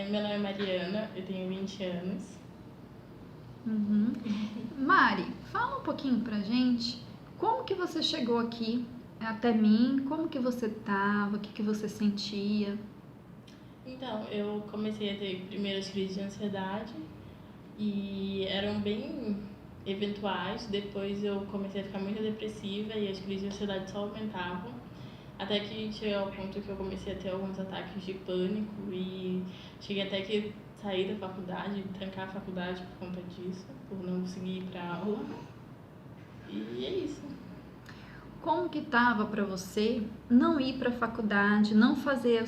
Meu nome é Mariana, eu tenho 20 anos. Uhum. Mari, fala um pouquinho pra gente como que você chegou aqui até mim, como que você tava, o que que você sentia. Então, eu comecei a ter primeiras crises de ansiedade e eram bem eventuais. Depois eu comecei a ficar muito depressiva e as crises de ansiedade só aumentavam. Até que chegou ao ponto que eu comecei a ter alguns ataques de pânico e cheguei até que sair da faculdade, trancar a faculdade por conta disso, por não conseguir ir pra aula. E é isso. Como que tava pra você não ir pra faculdade, não fazer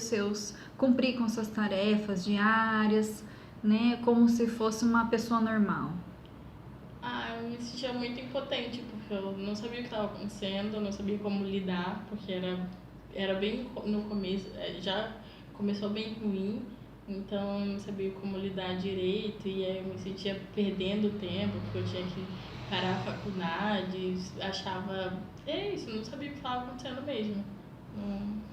cumprir com suas tarefas diárias, né, como se fosse uma pessoa normal? Eu me sentia muito impotente, porque eu não sabia o que estava acontecendo, eu não sabia como lidar, porque era bem no começo, já começou bem ruim, então eu não sabia como lidar direito, e aí eu me sentia perdendo tempo, porque eu tinha que parar a faculdade, achava. É isso, não sabia o que estava acontecendo mesmo. Não.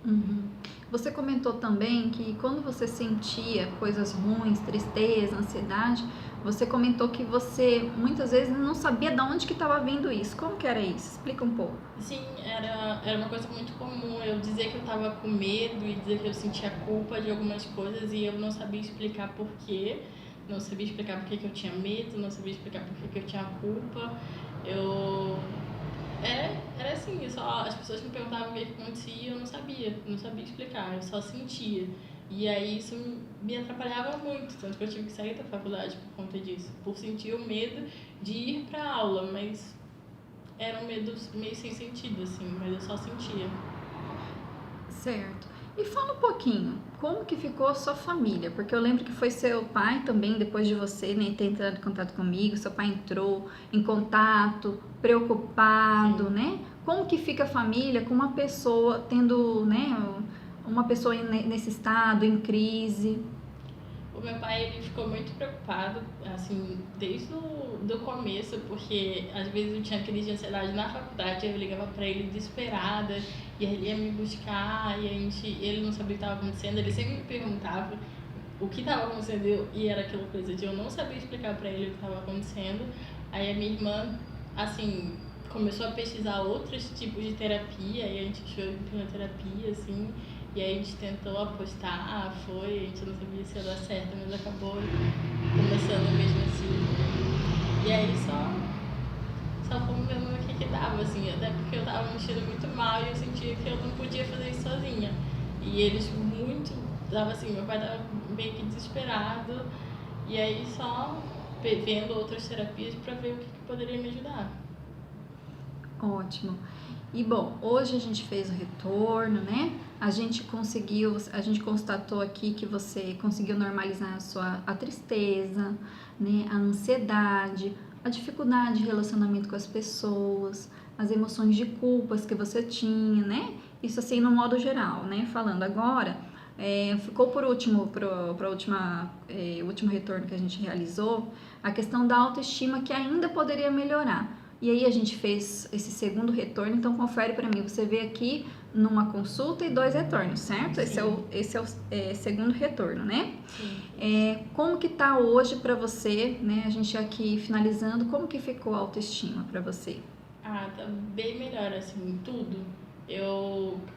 Uhum. Você comentou também que quando você sentia coisas ruins, tristeza, ansiedade, você comentou que você muitas vezes não sabia de onde que estava vindo isso. Como que era isso? Explica um pouco. Sim, era uma coisa muito comum eu dizer que eu tava com medo e dizer que eu sentia culpa de algumas coisas e eu não sabia explicar por quê, não sabia explicar por que eu tinha medo, não sabia explicar por que eu tinha culpa. Eu. Era assim, as pessoas me perguntavam o que acontecia e eu não sabia explicar, eu só sentia. E aí isso me atrapalhava muito, tanto que eu tive que sair da faculdade por conta disso, por sentir o medo de ir pra aula, mas era um medo meio sem sentido, assim, mas eu só sentia. Certo. E fala um pouquinho, como que ficou a sua família? Porque eu lembro que foi seu pai também, depois de você, né, ter entrado em contato comigo, seu pai entrou em contato, preocupado, Sim. né? Como que fica a família com uma pessoa tendo, né, uma pessoa nesse estado, em crise? O meu pai, ele ficou muito preocupado, assim, desde o do começo, porque às vezes eu tinha crise de ansiedade na faculdade, eu ligava pra ele desesperada, e ele ia me buscar, e ele não sabia o que estava acontecendo, ele sempre me perguntava o que estava acontecendo, e era aquela coisa de eu não saber explicar pra ele o que estava acontecendo. Aí a minha irmã, assim, começou a pesquisar outros tipos de terapia, e a gente achou hipnoterapia, assim, e aí a gente tentou apostar, a gente não sabia se ia dar certo, mas acabou começando mesmo assim. E aí só fomos vendo o que dava, assim, até porque eu tava me sentindo muito mal e eu sentia que eu não podia fazer isso sozinha. E eles muito, tava assim, meu pai tava meio que desesperado, e aí só vendo outras terapias pra ver o que poderia me ajudar. Ótimo. E bom, hoje a gente fez o retorno, né? A gente constatou aqui que você conseguiu normalizar a tristeza, né? A ansiedade, a dificuldade de relacionamento com as pessoas, as emoções de culpas que você tinha, né? Isso assim no modo geral, né? Falando agora, ficou por último, para o último retorno que a gente realizou, a questão da autoestima que ainda poderia melhorar. E aí a gente fez esse segundo retorno, então confere para mim, você vê aqui numa consulta e 2 retornos, certo? Sim. Esse é o segundo retorno, né? Sim. Como que tá hoje para você, né? A gente aqui finalizando, como que ficou a autoestima para você? Tá bem melhor, assim, tudo.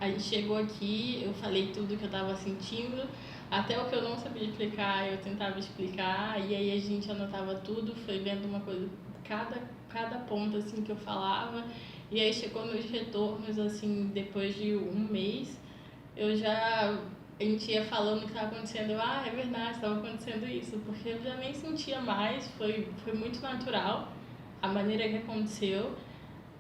A gente chegou aqui, eu falei tudo que eu tava sentindo, até o que eu não sabia explicar, eu tentava explicar, e aí a gente anotava tudo, foi vendo uma coisa, cada ponto, assim, que eu falava, e aí chegou nos retornos, assim, depois de um mês, a gente ia falando o que estava acontecendo, é verdade, estava acontecendo isso, porque eu já nem sentia mais, foi muito natural a maneira que aconteceu.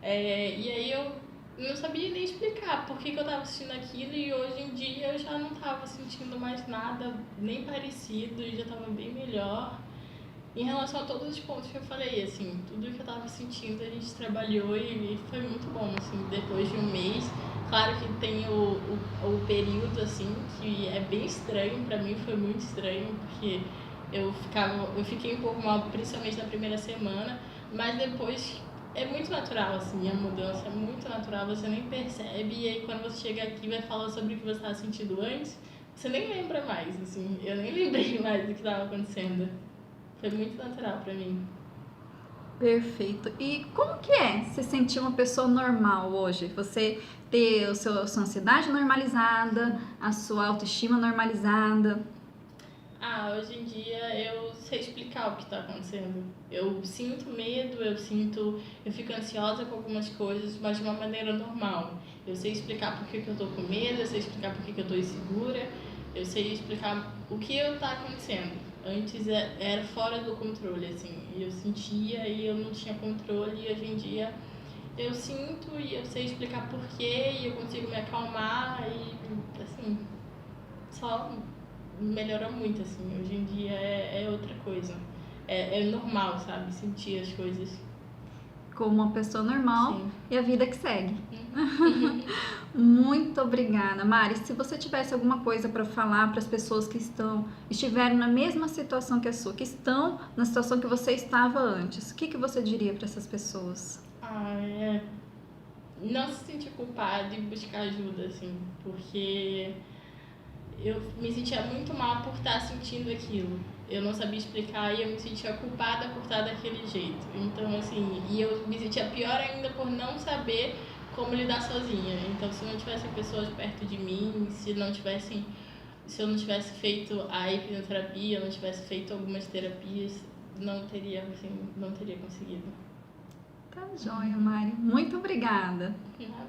E aí eu não sabia nem explicar por que eu estava assistindo aquilo e hoje em dia eu já não estava sentindo mais nada nem parecido e já estava bem melhor. Em relação a todos os pontos que eu falei, assim, tudo que eu estava sentindo a gente trabalhou e foi muito bom, assim, depois de um mês. Claro que tem o período, assim, que é bem estranho, pra mim foi muito estranho, porque eu fiquei um pouco mal, principalmente na primeira semana, mas depois é muito natural, assim, a mudança é muito natural, você nem percebe, e aí quando você chega aqui e vai falar sobre o que você estava sentindo antes, você nem lembra mais, assim. Eu nem lembrei mais do que estava acontecendo. Foi muito natural pra mim. Perfeito. E como que é se sentir uma pessoa normal hoje? Você ter a sua ansiedade normalizada, a sua autoestima normalizada? Hoje em dia eu sei explicar o que está acontecendo. Eu sinto medo, eu fico ansiosa com algumas coisas, mas de uma maneira normal. Eu sei explicar por que eu tô com medo, eu sei explicar por que eu tô insegura, eu sei explicar o que está acontecendo. Antes era fora do controle, assim, e eu sentia e eu não tinha controle, e hoje em dia eu sinto e eu sei explicar por quê, e eu consigo me acalmar e, assim, só melhorou muito, assim. Hoje em dia é outra coisa. É normal, sabe? Sentir as coisas. Como uma pessoa normal. Sim. E a vida que segue. Uhum. Muito obrigada, Mari. Se você tivesse alguma coisa para falar para as pessoas que estiveram na mesma situação que a sua, que estão na situação que você estava antes, o que você diria para essas pessoas? Não se sentir culpado e buscar ajuda, assim, porque eu me sentia muito mal por estar sentindo aquilo. Eu não sabia explicar e eu me sentia culpada por estar daquele jeito. Então, assim, e eu me sentia pior ainda por não saber como lidar sozinha. Então, se não tivessem pessoas perto de mim, se eu não tivesse feito a hipnoterapia, eu não tivesse feito algumas terapias, não teria conseguido. Tá joia, Mari. Muito obrigada. Nada.